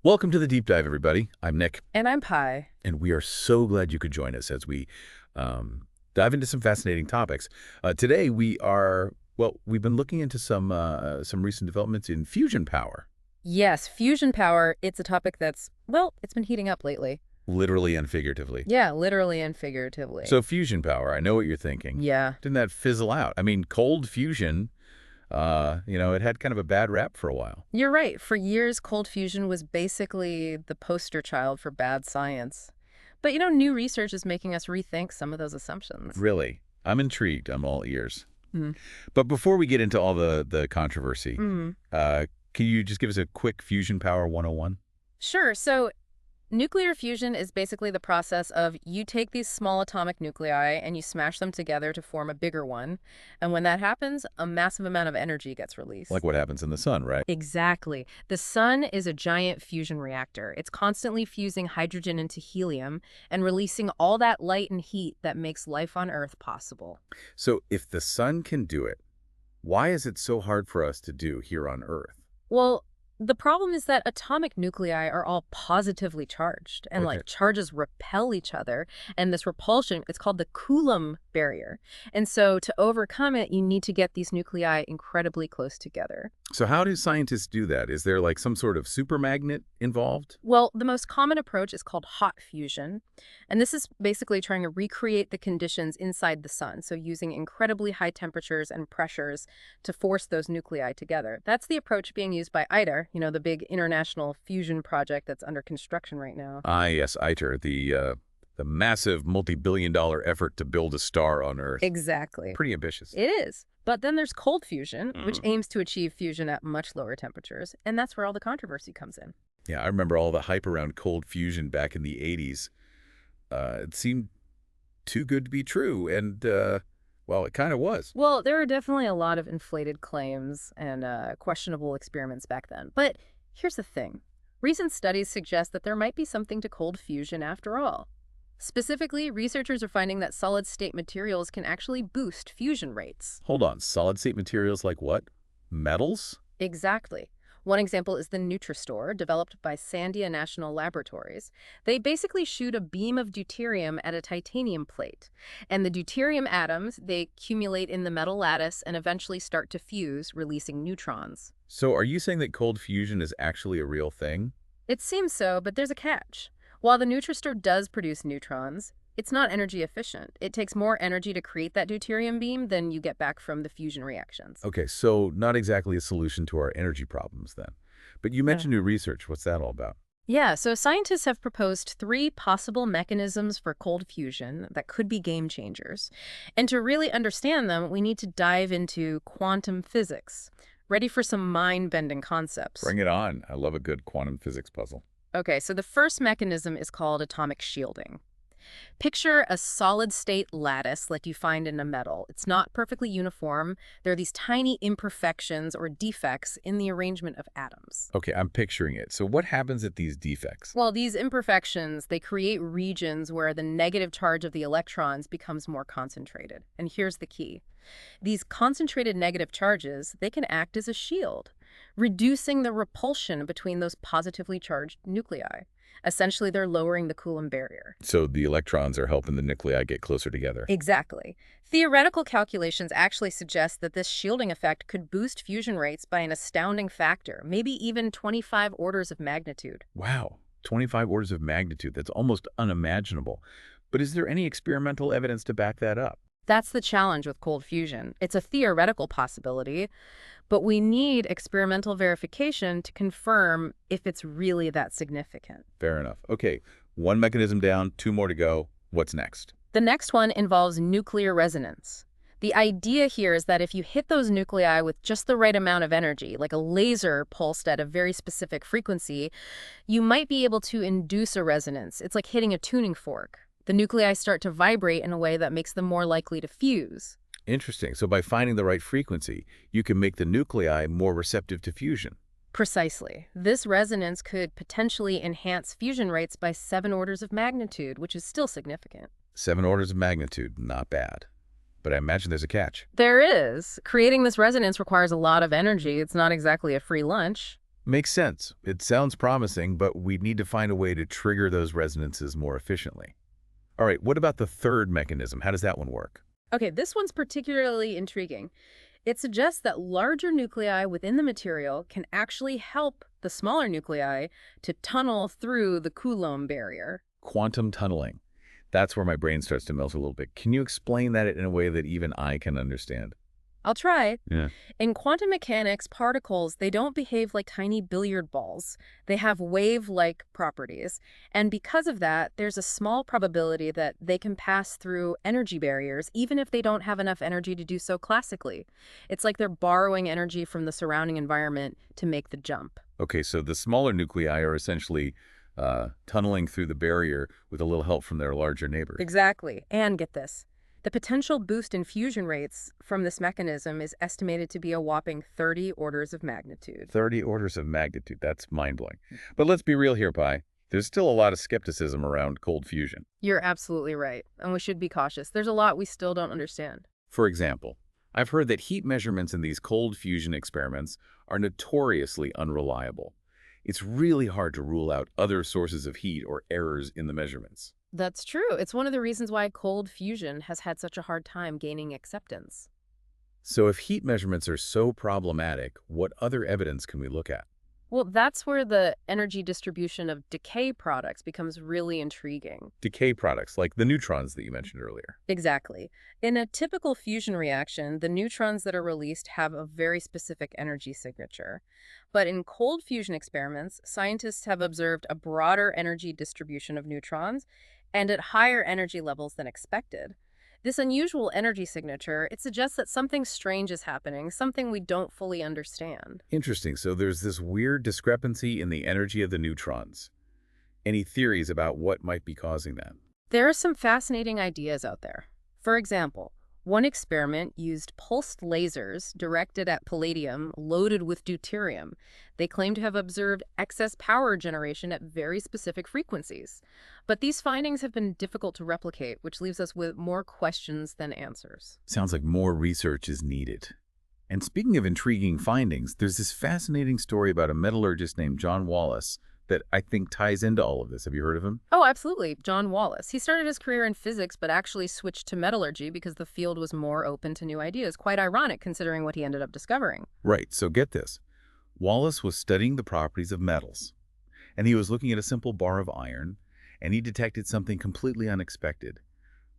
Welcome to the Deep Dive, everybody. I'm Nick, And I'm Pi. and we are so glad you could join us as we dive into some fascinating topics. Today, we've been looking into some recent developments in fusion power, Yes, fusion power, it's a topic that's, well, it's been heating up lately. literally and figuratively. Yeah, literally and figuratively. So, fusion power, I know what you're thinking. Yeah, Didn't that fizzle out? I mean, cold fusion, it had kind of a bad rap for a while. you're right. For years, cold fusion was basically the poster child for bad science. But new research is making us rethink some of those assumptions. Really, I'm intrigued. I'm all ears. Mm. But before we get into all the controversy, Mm. can you just give us a quick fusion power 101? Sure. So nuclear fusion is basically the process of you take these small atomic nuclei and you smash them together to form a bigger one. And when that happens, a massive amount of energy gets released. Like what happens in the sun, right? Exactly. The sun is a giant fusion reactor. It's constantly fusing hydrogen into helium and releasing all that light and heat that makes life on Earth possible. So if the sun can do it, why is it so hard for us to do here on Earth? Well, the problem is that atomic nuclei are all positively charged, and Okay. charges repel each other. And this repulsion, it's called the Coulomb barrier. And so to overcome it, you need to get these nuclei incredibly close together. So how do scientists do that? Is there like some sort of super magnet involved? Well, the most common approach is called hot fusion. And this is basically trying to recreate the conditions inside the sun, so using incredibly high temperatures and pressures to force those nuclei together. That's the approach being used by ITER, the big international fusion project that's under construction right now. Ah, yes, ITER, the massive multi-billion-dollar effort to build a star on Earth. Exactly. Pretty ambitious. It is. But then there's cold fusion, which Mhm. aims to achieve fusion at much lower temperatures. And that's where all the controversy comes in. Yeah, I remember all the hype around cold fusion back in the 80s. It seemed too good to be true, and, well, it kind of was. Well, there are definitely a lot of inflated claims and questionable experiments back then. But here's the thing. Recent studies suggest that there might be something to cold fusion after all. Specifically, researchers are finding that solid-state materials can actually boost fusion rates. Hold on, solid-state materials like what? Metals? Exactly. One example is the Nutristor, developed by Sandia National Laboratories. They basically shoot a beam of deuterium at a titanium plate. And the deuterium atoms, they accumulate in the metal lattice and eventually start to fuse, releasing neutrons. So are you saying that cold fusion is actually a real thing? It seems so, but there's a catch. While the Nutristor does produce neutrons, it's not energy efficient. It takes more energy to create that deuterium beam than you get back from the fusion reactions. Okay, so not exactly a solution to our energy problems then. But you Yeah. mentioned new research. What's that all about? Yeah, so scientists have proposed three possible mechanisms for cold fusion that could be game changers. And to really understand them, we need to dive into quantum physics. Ready for some mind-bending concepts? Bring it on. I love a good quantum physics puzzle. Okay, so the first mechanism is called atomic shielding. Picture a solid-state lattice like you find in a metal. It's not perfectly uniform. There are these tiny imperfections or defects in the arrangement of atoms. Okay, I'm picturing it. So what happens at these defects? Well, these imperfections, they create regions where the negative charge of the electrons becomes more concentrated. And here's the key. These concentrated negative charges, they can act as a shield, reducing the repulsion between those positively charged nuclei. Essentially, they're lowering the Coulomb barrier. So the electrons are helping the nuclei get closer together. Exactly. Theoretical calculations actually suggest that this shielding effect could boost fusion rates by an astounding factor, maybe even 25 orders of magnitude. Wow, 25 orders of magnitude. That's almost unimaginable. But is there any experimental evidence to back that up? That's the challenge with cold fusion. It's a theoretical possibility, but we need experimental verification to confirm if it's really that significant. Fair enough. Okay, one mechanism down, two more to go. What's next? The next one involves nuclear resonance. The idea here is that if you hit those nuclei with just the right amount of energy, like a laser pulsed at a very specific frequency, you might be able to induce a resonance. It's like hitting a tuning fork. The nuclei start to vibrate in a way that makes them more likely to fuse. Interesting. So by finding the right frequency, you can make the nuclei more receptive to fusion. Precisely. This resonance could potentially enhance fusion rates by 7 orders of magnitude, which is still significant. 7 orders of magnitude, not bad. But I imagine there's a catch. There is. Creating this resonance requires a lot of energy. It's not exactly a free lunch. Makes sense. It sounds promising, but we'd need to find a way to trigger those resonances more efficiently. All right, what about the third mechanism? How does that one work? Okay, this one's particularly intriguing. It suggests that larger nuclei within the material can actually help the smaller nuclei to tunnel through the Coulomb barrier. Quantum tunneling. That's where my brain starts to melt a little bit. Can you explain that in a way that even I can understand? I'll try. Yeah. In quantum mechanics, particles, they don't behave like tiny billiard balls. They have wave-like properties. And because of that, there's a small probability that they can pass through energy barriers, even if they don't have enough energy to do so classically. It's like they're borrowing energy from the surrounding environment to make the jump. Okay, so the smaller nuclei are essentially tunneling through the barrier with a little help from their larger neighbors. Exactly. And get this. The potential boost in fusion rates from this mechanism is estimated to be a whopping 30 orders of magnitude. 30 orders of magnitude. That's mind-blowing. But let's be real here, Pi. There's still a lot of skepticism around cold fusion. You're absolutely right, and we should be cautious. There's a lot we still don't understand. For example, I've heard that heat measurements in these cold fusion experiments are notoriously unreliable. It's really hard to rule out other sources of heat or errors in the measurements. That's true. It's one of the reasons why cold fusion has had such a hard time gaining acceptance. So if heat measurements are so problematic, what other evidence can we look at? Well, that's where the energy distribution of decay products becomes really intriguing. Decay products, like the neutrons that you mentioned earlier. Exactly. In a typical fusion reaction, the neutrons that are released have a very specific energy signature. But in cold fusion experiments, scientists have observed a broader energy distribution of neutrons and at higher energy levels than expected. This unusual energy signature, it suggests that something strange is happening, something we don't fully understand. Interesting. So there's this weird discrepancy in the energy of the neutrons. Any theories about what might be causing that? There are some fascinating ideas out there. For example, one experiment used pulsed lasers directed at palladium loaded with deuterium. They claim to have observed excess power generation at very specific frequencies. But these findings have been difficult to replicate, which leaves us with more questions than answers. Sounds like more research is needed. And speaking of intriguing findings, there's this fascinating story about a metallurgist named John Wallace that I think ties into all of this. Have you heard of him? Oh, absolutely. John Wallace. He started his career in physics, but actually switched to metallurgy because the field was more open to new ideas. Quite ironic, considering what he ended up discovering. Right, so get this. Wallace was studying the properties of metals, and he was looking at a simple bar of iron, and he detected something completely unexpected: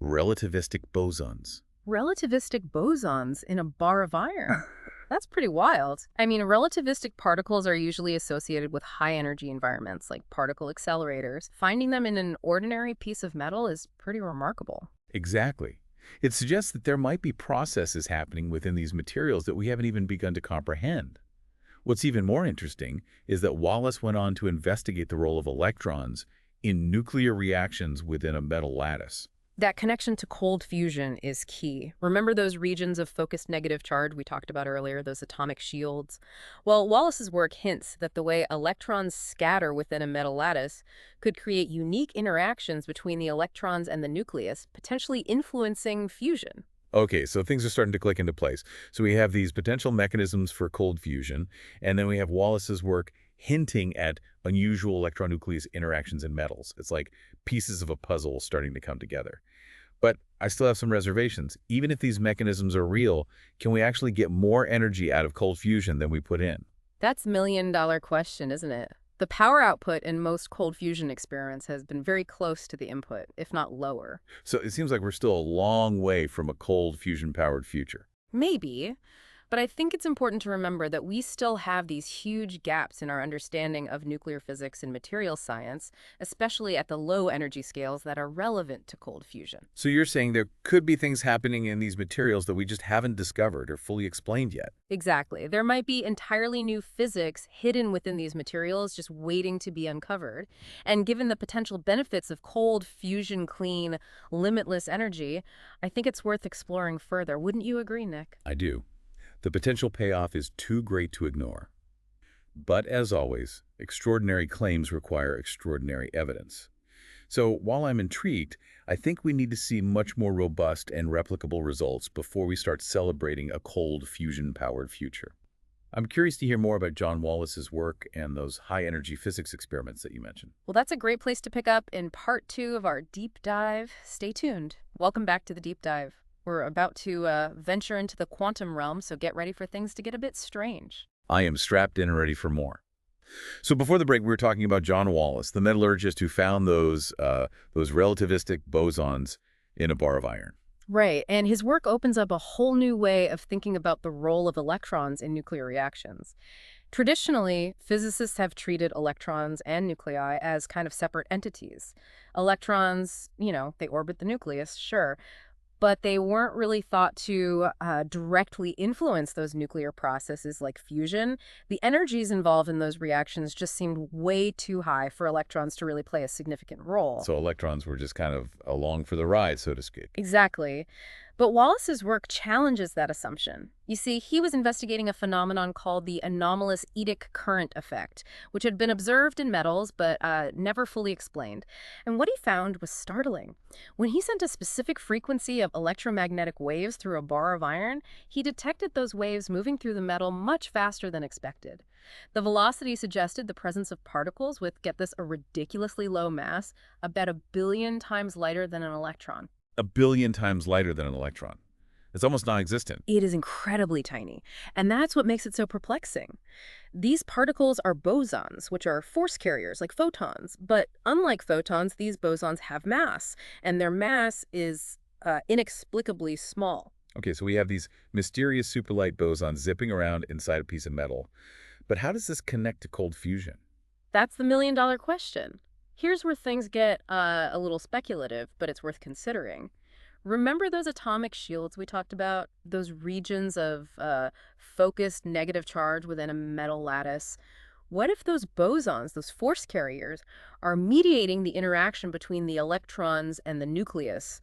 relativistic bosons. Relativistic bosons in a bar of iron. That's pretty wild. I mean, relativistic particles are usually associated with high-energy environments, like particle accelerators. Finding them in an ordinary piece of metal is pretty remarkable. Exactly. It suggests that there might be processes happening within these materials that we haven't even begun to comprehend. What's even more interesting is that Wallace went on to investigate the role of electrons in nuclear reactions within a metal lattice. That connection to cold fusion is key. Remember those regions of focused negative charge we talked about earlier, those atomic shields? Well, Wallace's work hints that the way electrons scatter within a metal lattice could create unique interactions between the electrons and the nucleus, potentially influencing fusion. Okay, so things are starting to click into place. So we have these potential mechanisms for cold fusion, and then we have Wallace's work hinting at unusual electron-nucleus interactions in metals. It's like pieces of a puzzle starting to come together. But I still have some reservations. Even if these mechanisms are real, can we actually get more energy out of cold fusion than we put in? That's $1 million question, isn't it? The power output in most cold fusion experiments has been very close to the input, if not lower. So it seems like we're still a long way from a cold fusion-powered future. Maybe, but I think it's important to remember that we still have these huge gaps in our understanding of nuclear physics and material science, especially at the low energy scales that are relevant to cold fusion. So you're saying there could be things happening in these materials that we just haven't discovered or fully explained yet? Exactly. There might be entirely new physics hidden within these materials just waiting to be uncovered. And given the potential benefits of cold fusion, clean, limitless energy, I think it's worth exploring further. Wouldn't you agree, Nick? I do. The potential payoff is too great to ignore. But as always, extraordinary claims require extraordinary evidence. So while I'm intrigued, I think we need to see much more robust and replicable results before we start celebrating a cold fusion-powered future. I'm curious to hear more about John Wallace's work and those high-energy physics experiments that you mentioned. Well, that's a great place to pick up in part 2 of our deep dive. Stay tuned. Welcome back to the deep dive. We're about to venture into the quantum realm, so get ready for things to get a bit strange. I am strapped in and ready for more. So before the break, we were talking about John Wallace, the metallurgist who found those relativistic bosons in a bar of iron. Right, and his work opens up a whole new way of thinking about the role of electrons in nuclear reactions. Traditionally, physicists have treated electrons and nuclei as kind of separate entities. Electrons, they orbit the nucleus, sure, but they weren't really thought to directly influence those nuclear processes like fusion. The energies involved in those reactions just seemed way too high for electrons to really play a significant role. So electrons were just kind of along for the ride, so to speak. Exactly. But Wallace's work challenges that assumption. You see, he was investigating a phenomenon called the anomalous Eddington current effect, which had been observed in metals but never fully explained. And what he found was startling. When he sent a specific frequency of electromagnetic waves through a bar of iron, he detected those waves moving through the metal much faster than expected. The velocity suggested the presence of particles with, get this, a ridiculously low mass, about 1 billion times lighter than an electron. 1 billion times lighter than an electron. It's almost non-existent. It is incredibly tiny, and that's what makes it so perplexing. These particles are bosons, which are force carriers like photons, but unlike photons, these bosons have mass, and their mass is inexplicably small. Okay, so we have these mysterious superlight bosons zipping around inside a piece of metal. But how does this connect to cold fusion? That's the million-dollar question. Here's where things get a little speculative, but it's worth considering. Remember those atomic shields we talked about? Those regions of focused negative charge within a metal lattice? What if those bosons, those force carriers, are mediating the interaction between the electrons and the nucleus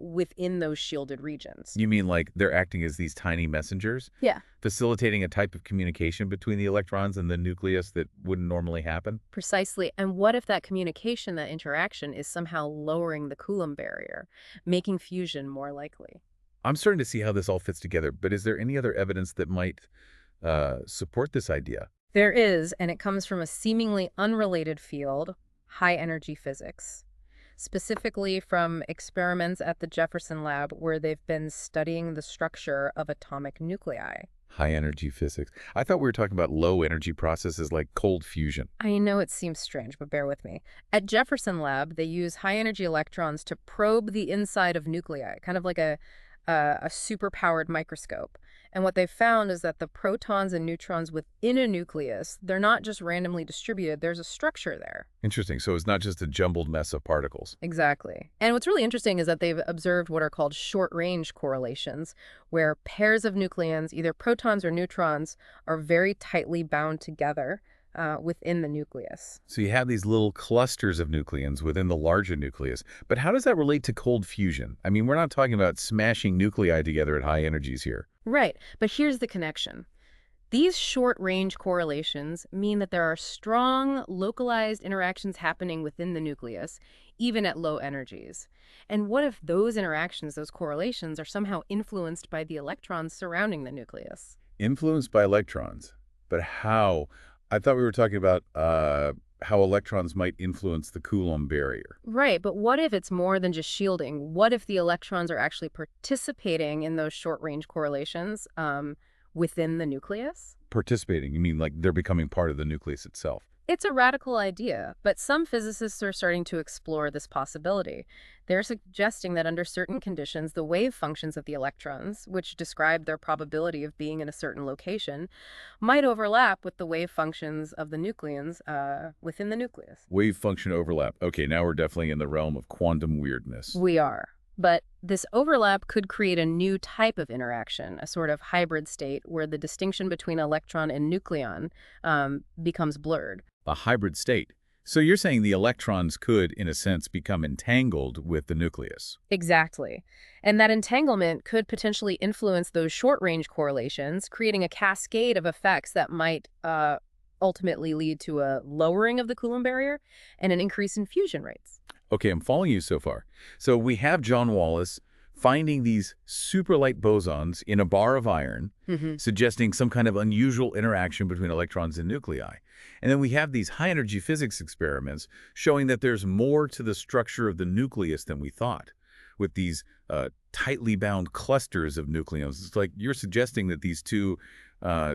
within those shielded regions? You mean like they're acting as these tiny messengers, Yeah, facilitating a type of communication between the electrons and the nucleus that wouldn't normally happen? precisely. And what if that communication, that interaction, is somehow lowering the Coulomb barrier, making fusion more likely? I'm starting to see how this all fits together, but is there any other evidence that might support this idea? There is, and it comes from a seemingly unrelated field, high-energy physics, specifically from experiments at the Jefferson Lab where they've been studying the structure of atomic nuclei. High-energy physics. I thought we were talking about low-energy processes like cold fusion. I know it seems strange, but bear with me. At Jefferson Lab, they use high-energy electrons to probe the inside of nuclei, kind of like a super-powered microscope. And what they've found is that the protons and neutrons within a nucleus, they're not just randomly distributed, there's a structure there. Interesting. So it's not just a jumbled mess of particles. Exactly. And what's really interesting is that they've observed what are called short-range correlations, where pairs of nucleons, either protons or neutrons, are very tightly bound together within the nucleus. So you have these little clusters of nucleons within the larger nucleus. But how does that relate to cold fusion? I mean, we're not talking about smashing nuclei together at high energies here. Right, but here's the connection. These short-range correlations mean that there are strong, localized interactions happening within the nucleus, even at low energies. And what if those interactions, those correlations, are somehow influenced by the electrons surrounding the nucleus? Influenced by electrons. But how? I thought we were talking about how electrons might influence the Coulomb barrier. Right, but what if it's more than just shielding? What if the electrons are actually participating in those short-range correlations within the nucleus? Participating, you mean like they're becoming part of the nucleus itself? It's a radical idea, but some physicists are starting to explore this possibility. They're suggesting that under certain conditions, the wave functions of the electrons, which describe their probability of being in a certain location, might overlap with the wave functions of the nucleons within the nucleus. Wave function overlap. Okay, now we're definitely in the realm of quantum weirdness. We are. But this overlap could create a new type of interaction, a sort of hybrid state where the distinction between electron and nucleon becomes blurred. A hybrid state. So you're saying the electrons could, in a sense, become entangled with the nucleus. Exactly. And that entanglement could potentially influence those short-range correlations, creating a cascade of effects that might ultimately lead to a lowering of the Coulomb barrier and an increase in fusion rates. Okay, I'm following you so far. So we have John Wallace finding these super light bosons in a bar of iron, Hmm. suggesting some kind of unusual interaction between electrons and nuclei. And then we have these high-energy physics experiments showing that there's more to the structure of the nucleus than we thought, with these tightly bound clusters of nucleons. It's like you're suggesting that these two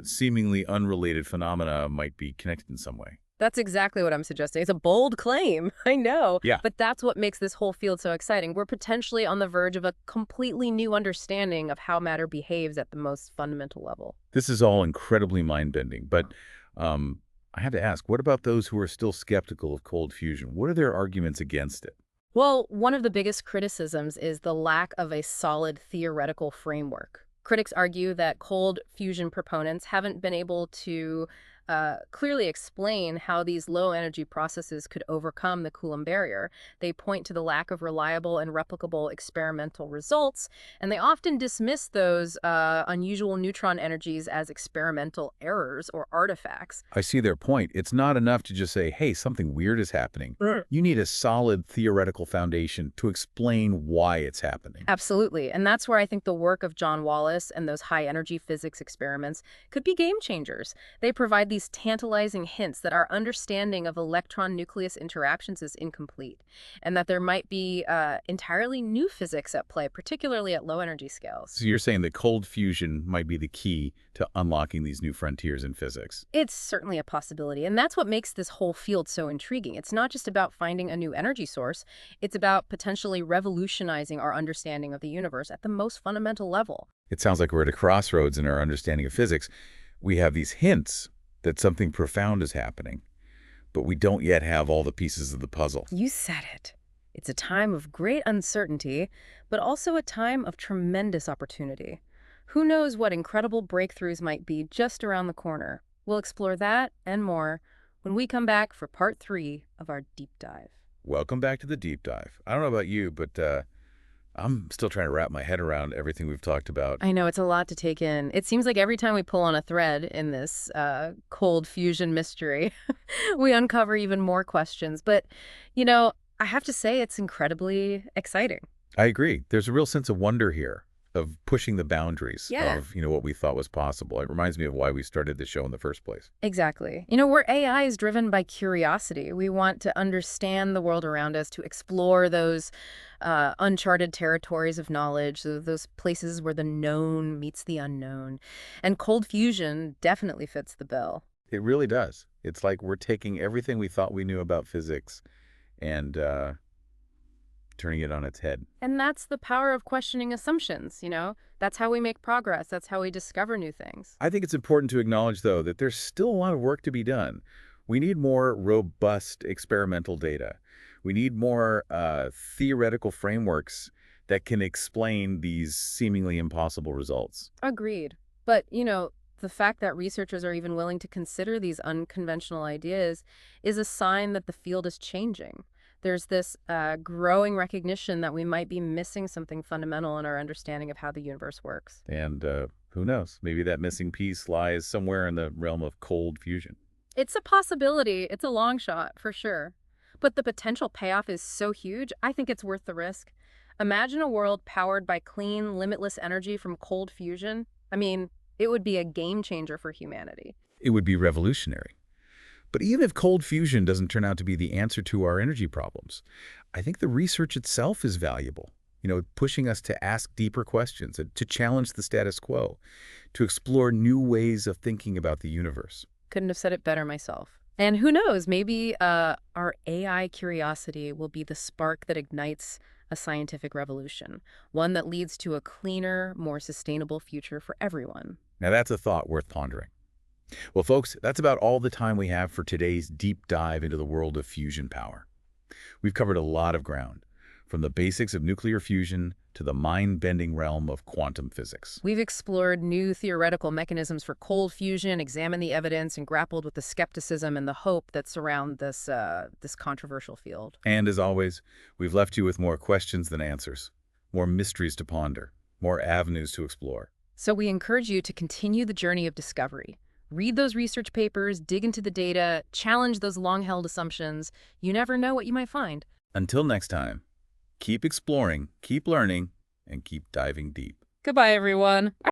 seemingly unrelated phenomena might be connected in some way. That's exactly what I'm suggesting. It's a bold claim, I know, Yeah. but that's what makes this whole field so exciting. We're potentially on the verge of a completely new understanding of how matter behaves at the most fundamental level. This is all incredibly mind-bending, but I have to ask, what about those who are still skeptical of cold fusion? What are their arguments against it? Well, one of the biggest criticisms is the lack of a solid theoretical framework. Critics argue that cold fusion proponents haven't been able to clearly explain how these low-energy processes could overcome the Coulomb barrier. They point to the lack of reliable and replicable experimental results, and they often dismiss those unusual neutron energies as experimental errors or artifacts. I see their point. It's not enough to just say, hey, something weird is happening. Right. You need a solid theoretical foundation to explain why it's happening. Absolutely. And that's where I think the work of John Wallace and those high-energy physics experiments could be game changers. They provide these tantalizing hints that our understanding of electron-nucleus interactions is incomplete, and that there might be entirely new physics at play, particularly at low-energy scales. So you're saying that cold fusion might be the key to unlocking these new frontiers in physics. It's certainly a possibility, and that's what makes this whole field so intriguing. It's not just about finding a new energy source, it's about potentially revolutionizing our understanding of the universe at the most fundamental level. It sounds like we're at a crossroads in our understanding of physics. We have these hints that something profound is happening, but we don't yet have all the pieces of the puzzle. You said it. It's a time of great uncertainty, but also a time of tremendous opportunity. Who knows what incredible breakthroughs might be just around the corner? We'll explore that and more when we come back for part 3 of our deep dive. Welcome back to the deep dive. I don't know about you, but I'm still trying to wrap my head around everything we've talked about. I know, it's a lot to take in. It seems like every time we pull on a thread in this cold fusion mystery, we uncover even more questions. But, I have to say it's incredibly exciting. I agree. There's a real sense of wonder here, of pushing the boundaries Yeah. of, what we thought was possible. It reminds me of why we started the show in the first place. Exactly. Where AI is driven by curiosity. We want to understand the world around us, to explore those uncharted territories of knowledge, those places where the known meets the unknown. And cold fusion definitely fits the bill. It really does. It's like we're taking everything we thought we knew about physics and turning it on its head. And that's the power of questioning assumptions, That's how we make progress. That's how we discover new things. I think it's important to acknowledge, though, that there's still a lot of work to be done. We need more robust experimental data. We need more theoretical frameworks that can explain these seemingly impossible results. Agreed. But, the fact that researchers are even willing to consider these unconventional ideas is a sign that the field is changing. There's this growing recognition that we might be missing something fundamental in our understanding of how the universe works. And who knows? Maybe that missing piece lies somewhere in the realm of cold fusion. It's a possibility. It's a long shot, for sure. But the potential payoff is so huge, I think it's worth the risk. Imagine a world powered by clean, limitless energy from cold fusion. I mean, it would be a game changer for humanity. It would be revolutionary. But even if cold fusion doesn't turn out to be the answer to our energy problems, I think the research itself is valuable, pushing us to ask deeper questions, to challenge the status quo, to explore new ways of thinking about the universe. Couldn't have said it better myself. And who knows, maybe our AI curiosity will be the spark that ignites a scientific revolution, one that leads to a cleaner, more sustainable future for everyone. Now that's a thought worth pondering. Well, folks, that's about all the time we have for today's deep dive into the world of fusion power. We've covered a lot of ground, from the basics of nuclear fusion to the mind-bending realm of quantum physics. We've explored new theoretical mechanisms for cold fusion, examined the evidence, and grappled with the skepticism and the hope that surround this controversial field. And as always, we've left you with more questions than answers, more mysteries to ponder, more avenues to explore. So we encourage you to continue the journey of discovery. Read those research papers, dig into the data, challenge those long-held assumptions. You never know what you might find. Until next time, keep exploring, keep learning, and keep diving deep. Goodbye, everyone.